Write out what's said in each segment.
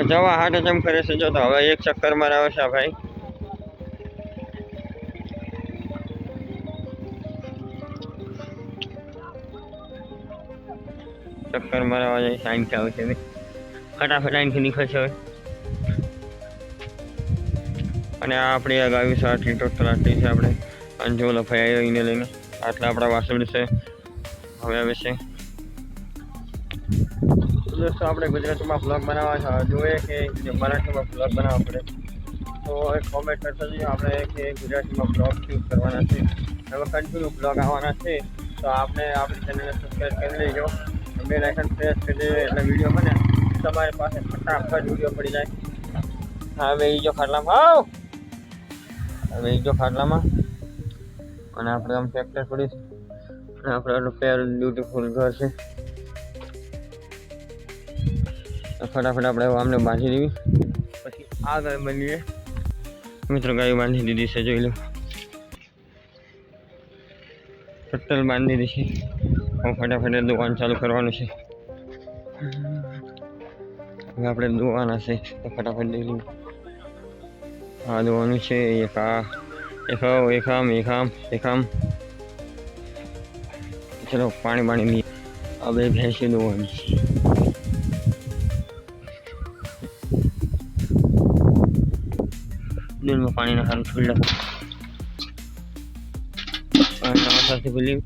જવા હાટે જમ કરે છે જો. તો હવે એક ચક્કર મારાવે છે ભાઈ. ચક્કર મારવા જાય સાઈન થી આવે છે ફટાફટ અહીંથી નીકળશે હવે. અને આ આપણી આગાવી છે આટલી ટોટલ આટલી છે આપણે. અને જો લફાઈ આવ્યો એને લઈને આટલા આપણા વાસણ છે. હવે આવે છે દોસ્તો આપણે ગુજરાતીમાં બ્લોગ બનાવવા જોઈએ કે મરાઠીમાં બ્લોગ બનાવવા પડે. તો એક કોમેન્ટ કરતા જઈએ આપણે કે ગુજરાતીમાં બ્લોગ ચૂઝ કરવાના છે. હવે કન્ટિન્યુ બ્લોગ આવવાના છે તો આપણે આપણી ચેનલને સબસ્ક્રાઈબ કરી લેજો. બેલ આઇકન પ્રેસ કરી દેજો એટલે વિડીયો બને તમારી પાસે ફટાફટ વિડીયો પડી જાય. હવે એ જો ખાટલામાં હવે એ જો ખાટલામાં અને આપણે આમ ટ્રેક્ટર પડીશ અને આપણે આટલું પેર બ્યુટીફુલ ઘર છે. ફટાફટ આપણે આમને બાંધી દેવી પછી આ ગાય બનીએ મિત્રો. ગાય બાંધી દીધી છે જોઈ લો. ટોટલ બાંધી દીધી છે. હું ફટાફટ દુકાન ચાલુ કરવાનું છે. હવે આપણે દોવાના છે તો ફટાફટ દઈ લઈએ. આ દોવાનું છે એક આ એક આમ. ચલો પાણી લઈએ. આ બે ભેંસી દોવાની છે. દૂધમાં પાણી નાખવાનું ફૂલ સાથે બોલી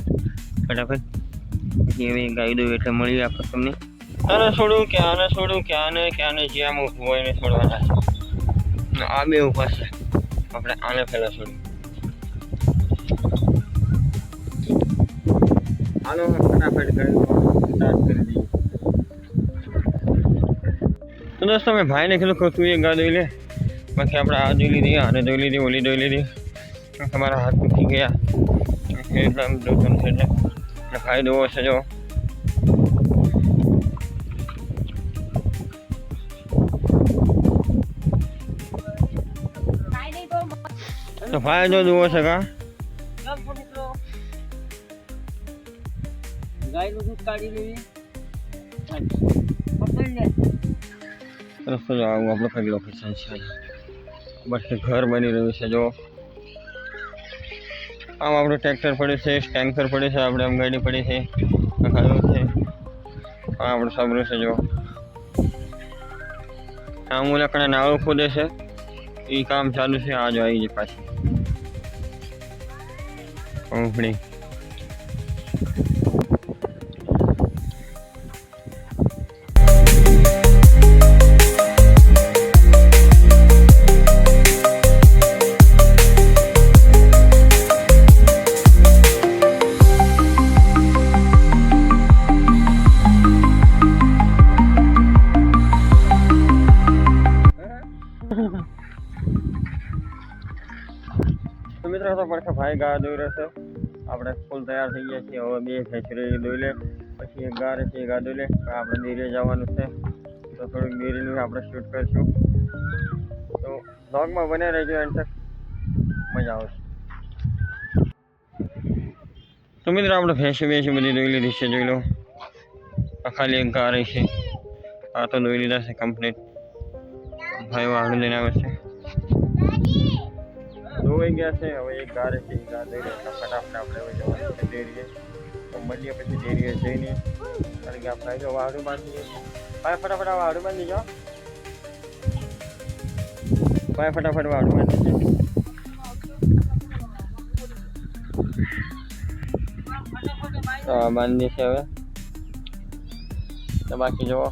ફટાફટ. પછી હવે ગાય દઉં એટલે મળી આપણે તમને. આને છોડું કે આને જ્યાં ઊભું હોય એને છોડવાના છે. આ બે ઊભા છે આપણે આને પહેલાં છોડ્યું. આનો ફટાફટ સ્ટાર્ટ કરી દઈએ. તો દોસ્તો મેં ભાઈને કીધું કે તું એક ગા દોઈ લે. બાકી આપણે આ દોઈ લીધી આને દોઈ લીધી ઓલી દોઈ લીધી. તમારા હાથ દુખી ગયા એટલે દોતું છે એટલે ફાયદો હશે જો. તો ફાયદો જોવો છે કા ગાયનું દૂધ કાઢી લેવી. રસ્તો જો આવું આપણું કઈ લોકેશન છે. બસ ઘર બની રહ્યું છે જો. આમ આપણું ટ્રેક્ટર પડ્યું છે ટેન્કર પડ્યું છે આપણે આમ ગાડી પડી છે ખાધું છે. આ આપણું સાંભળ્યું છે જો. આમ ઓલા નાળું ખોદે છે એ કામ ચાલુ છે. આ જો આવી જાય પાછી કંપની. તો મિત્રો તો પડખે ભાઈ ગા દોઈ રહ્યો છે. આપણે ફૂલ તૈયાર થઈ ગયા છીએ. હવે બે ખેંચરી દોઈ લે પછી એક ગા રહેશે એ ગા દોઈ લે. આપણે ડેરીએ જવાનું છે તો થોડુંક ડેરીનું આપણે શૂટ કરીશું. તો બ્લોગમાં બને રહેજો એન્ડ તક મજા આવશે. તો મિત્રો આપણે ભેંસી બધી દોઈ લીધી છે જોઈ લો. આ ખાલી એક ગા રહી છે. આ તો દોઈ લીધા છે કમ્પ્લીટ. ભાઈ વાળું લઈને આવે છે. ધોઈ ગયા છે હવે એક ગારે છે એ ગા દઈ રહ્યા ફટાફટ આપણે હવે જવાનું છે ડેરીએ. તો મળીએ પછી ડેરીએ જઈને કારણ કે આપણે જો વાડું બાંધીએ. ભાઈ ફટાફટ આ વાડું બાંધી જાઓ. ભાઈ ફટાફટ વાડું બાંધી જાય. બાંધી છે હવે. તો બાકી જુઓ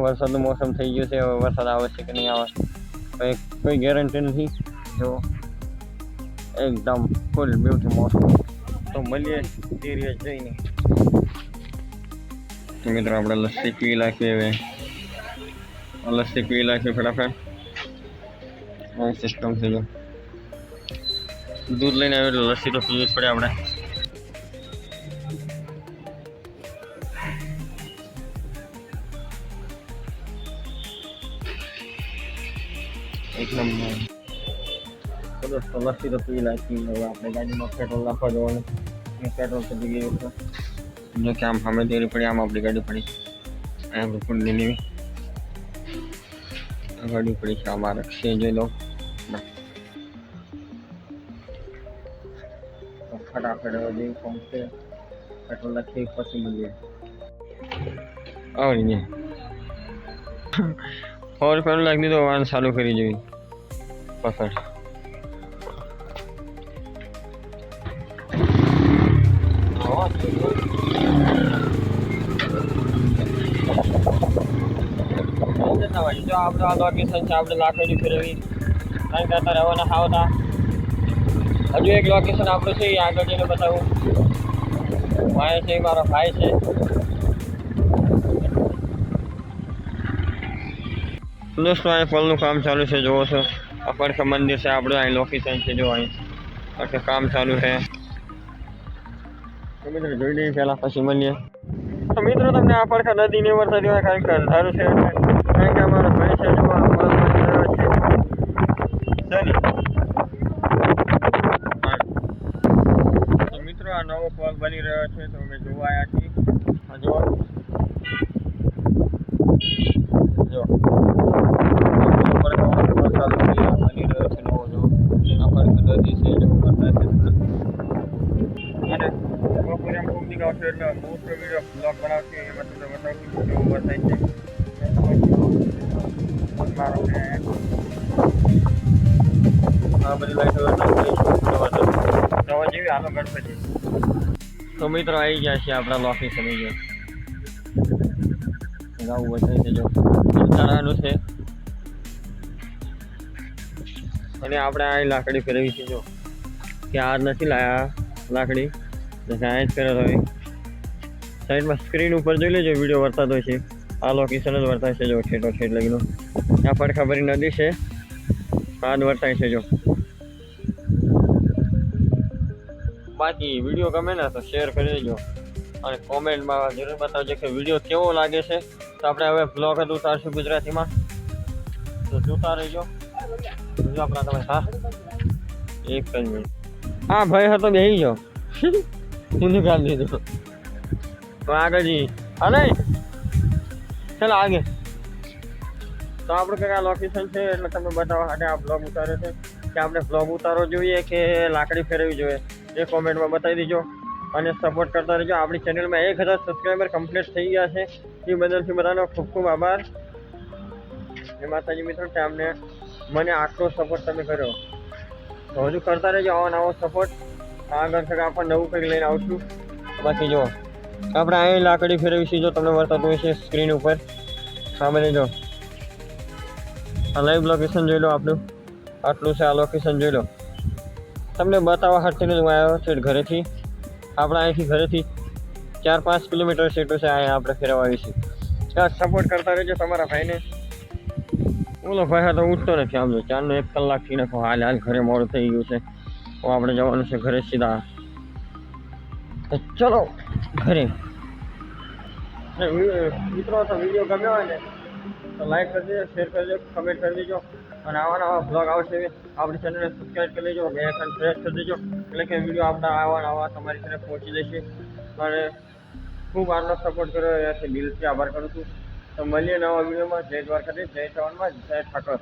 વરસાદનું મોસમ થઈ ગયું છે. હવે વરસાદ આવે છે કે નહીં આવે કોઈ ગેરંટી નથી. જો એકદમ ફૂલ બ્યુટી મોસમ. તો મળીએ ડેરીએ જઈને. મિત્રો આપણે લસ્સી પી નાખીએ. હવે લસ્સી પી નાખીએ ફટાફટ. સિસ્ટમ થઈ ગયો. દૂધ લઈને આવ્યો એટલે લસ્સી તો પીવી જ પડે આપણે. એકદમ દોસ્તો લસ્સી તો પી નાખી. હવે આપણે ગાડીમાં પેટ્રોલ નાખવા જવાનું. પેટ્રોલ તો પી ગયું છે જો કે આમ સામે ડેરી પડી આમ આપણી ગાડી પડી. આપણે ફૂડ લેવી ગાડી પડી છે અમારે છે જોઈ લો ફટાફટ જે પહોંચે પેટ્રોલ નાખી પછી મળીએ આવડી ગયા 4 રૂપિયાનું લાગી દીધો વાહન ચાલુ કરી જોઈ પકડ જો આપણે આ લોકેશન છે આપણે લાકડી ફેરવી કારણ કે અત્યારે રહેવાના આવતા હજુ એક લોકેશન આપણું છે એ આગળ જઈને બતાવું ભાઈ છે મારો ભાઈ છે દોસ્તો અહીં ફળનું કામ ચાલુ છે જોવો છો અપરખ મંદિર છે આપણું અહીં લોકેશન છે જો અહીં એટલે કામ ચાલુ છે તો મિત્રો જોઈ લઈએ પહેલાં પછી મળીએ તો મિત્રો તમને આ પડખા નદી નહીં વરસાદ હોય કારણ કે અંધારું છે કારણ કે અમારો ભાઈ છે જો તો મિત્રો આ નવો પગ બની રહ્યો છે તો અમે જોવા આવ્યા છીએ જો જો બની રહ્યો છે નવો જો આ પડખા નદી છે જો વરસાદ છે અને પ્રોગ્રામ ખૂબ નીકળશે એટલે મોટો વિડીયો બ્લોગ બનાવશે એમાં તમને બતાવશું કેવું વરસાદ છે આ બધી લાઈટો જેવી હાલો ગણપતિ તો મિત્રો આવી ગયા છે આપણા લોકેશન જો ગાવું વરસાદ છે જો ચણાનું છે અને આપણે આ લાકડી ફેરવી છે જો કે આ નથી લાયા લાકડી સાયન્સ કરે તો સાઈડમાં સ્ક્રીન ઉપર જોઈ લેજો વિડીયો વરસાદ હોય છે આ લોકેશન જ વરસાદ છે જો ઠેઠો ઠેઠ લગીનો આ પડખા ભરી નદી છે આ જ વરસાદ છે જો બાકી વિડીયો ગમે ને તો શેર કરી દેજો અને કોમેન્ટમાં જરૂર બતાવજો કે વિડીયો કેવો લાગે છે તો આપણે હવે બ્લોગ જ ઉતારશું ગુજરાતીમાં તો જોતા રહેજો જો આપણા તમે હા એક જ મિનિટ હા ભાઈ હતો બેસી જાઓ ઊંધું કામ દીધું તો આગળ જઈએ હા નહીં ચાલો આગે તો આપણું કંઈક આ લોકેશન છે એટલે તમે બતાવવા માટે આ બ્લોગ ઉતાર્યો છે કે આપણે બ્લોગ ઉતારવો જોઈએ કે લાકડી ફેરવવી જોઈએ એ કોમેન્ટમાં બતાવી દેજો અને સપોર્ટ કરતા રહેજો આપણી ચેનલમાં 1000 સબસ્ક્રાઈબર કમ્પ્લીટ થઈ ગયા છે એ બદલથી બધાનો ખૂબ ખૂબ આભાર એ માતાજી મિત્રો કે અમને મને આટલો સપોર્ટ તમે કર્યો તો હજુ કરતા રહેજો આવો નવો સપોર્ટ આગળ થકા આપણે નવું કંઈક લઈને આવશું બાકી જો આપણે અહીં લાકડી ફેરવીશું જો તમને વર્તાતું હોય છે સ્ક્રીન ઉપર સામે જો આ લાઈવ લોકેશન જોઈ લો આપણું આટલું છે આ લોકેશન જોઈ લો તમને બતાવવા હાથથી હું આવ્યો છે ઘરેથી આપણે અહીંથી ઘરેથી 4-5 કિલોમીટર સેટું છે અહીંયા આપણે ફેરવા આવીશું સપોર્ટ કરતા રહેજો તમારા ભાઈને બોલો ભાઈ તો ઉઠતો નથી આમ જો 4નો 1 કલાકથી નાખો હાલ ઘરે મોડું થઈ ગયું છે તો આપણે જવાનું છે ઘરે સીધા તો ચલો ઘરે મિત્રો તો વિડીયો ગમ્યો હોય ને તો લાઈક કરી દેજો શેર કરી દેજો કમેન્ટ કરી દેજો અને આવા નવા બ્લોગ આવશે આપણી ચેનલને સબસ્ક્રાઈબ કરી લેજો બે આઇકન પ્રેસ કરી દેજો એટલે કે વિડીયો આપણા આવા તમારી સાથે પહોંચી જશે અને ખૂબ આટલો સપોર્ટ કર્યો એનાથી દિલથી આભાર કરું છું તો મળીએ નવા વિડીયોમાં જય દ્વારકાધીશ જય ચવનમાં જય ઠાકર